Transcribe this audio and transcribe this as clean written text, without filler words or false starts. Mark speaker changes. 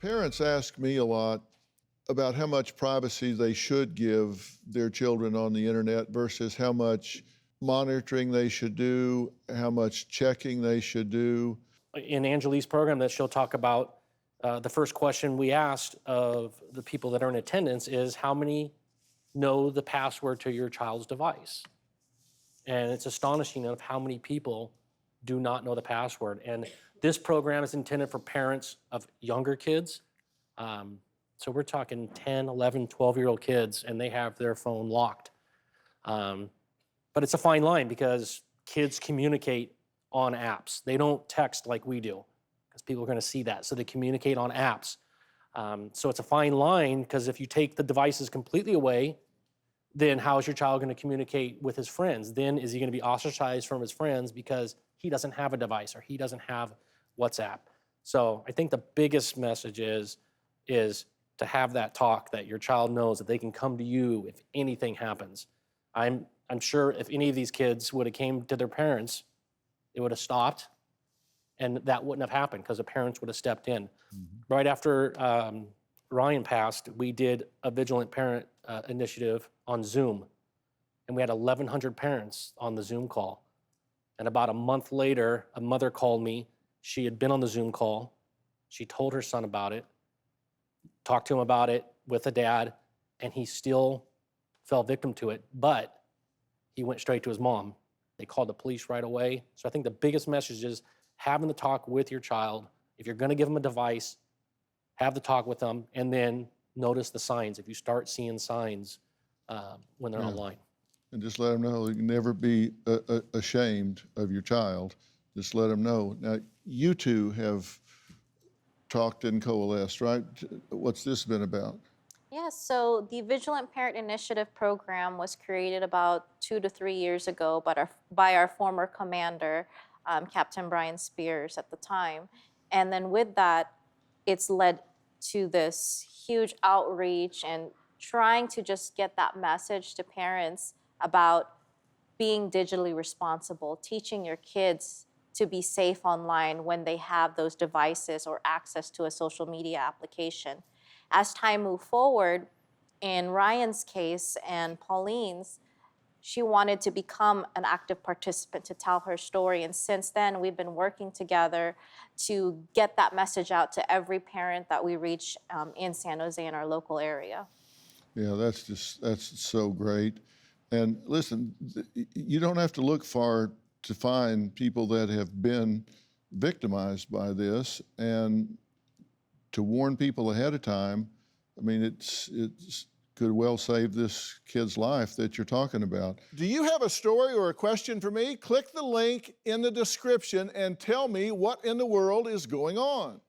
Speaker 1: Parents ask me a lot about how much privacy they should give their children on the internet versus how much monitoring they should do, how much checking they should do.
Speaker 2: In Angelie's program that she'll talk about, the first question we asked of the people that are in attendance is how many know the password to your child's device? And it's astonishing of how many people do not know the password. And this program is intended for parents of younger kids. So we're talking 10, 11, 12-year-old kids, and they have their phone locked. But it's a fine line because kids communicate on apps. They don't text like we do because people are going to see that. So they communicate on apps. So it's a fine line because if you take the devices completely away, then how is your child going to communicate with his friends? Then is he going to be ostracized from his friends because he doesn't have a device or he doesn't have WhatsApp? So I think the biggest message is to have that talk that your child knows that they can come to you if anything happens. I'm sure if any of these kids would have came to their parents, it would have stopped, and that wouldn't have happened because the parents would have stepped in. Mm-hmm. Right after Ryan passed, we did a Vigilant Parent Initiative on Zoom, and we had 1,100 parents on the Zoom call. And about a month later, a mother called me. She had been on the Zoom call. She told her son about it, talked to him about it with a dad, and he still fell victim to it, but he went straight to his mom. They called the police right away. So I think the biggest message is having the talk with your child. If you're going to give them a device, have the talk with them, and then notice the signs. If you start seeing signs when they're online.
Speaker 1: And just let them know you can never be ashamed of your child. Just let them know. Now, you two have talked and coalesced, right? What's this been about?
Speaker 3: Yes, so the Vigilant Parent Initiative program was created about 2 to 3 years ago by our former commander, Captain Brian Spears at the time. And then with that, it's led to this huge outreach and trying to just get that message to parents about being digitally responsible, teaching your kids to be safe online when they have those devices or access to a social media application. As time moved forward, in Ryan's case and Pauline's, she wanted to become an active participant to tell her story. And since then, we've been working together to get that message out to every parent that we reach in San Jose and our local area.
Speaker 1: Yeah, that's so great. And listen, you don't have to look far to find people that have been victimized by this, and to warn people ahead of time. I mean, it's could well save this kid's life that you're talking about. Do you have a story or a question for me? Click the link in the description and tell me what in the world is going on.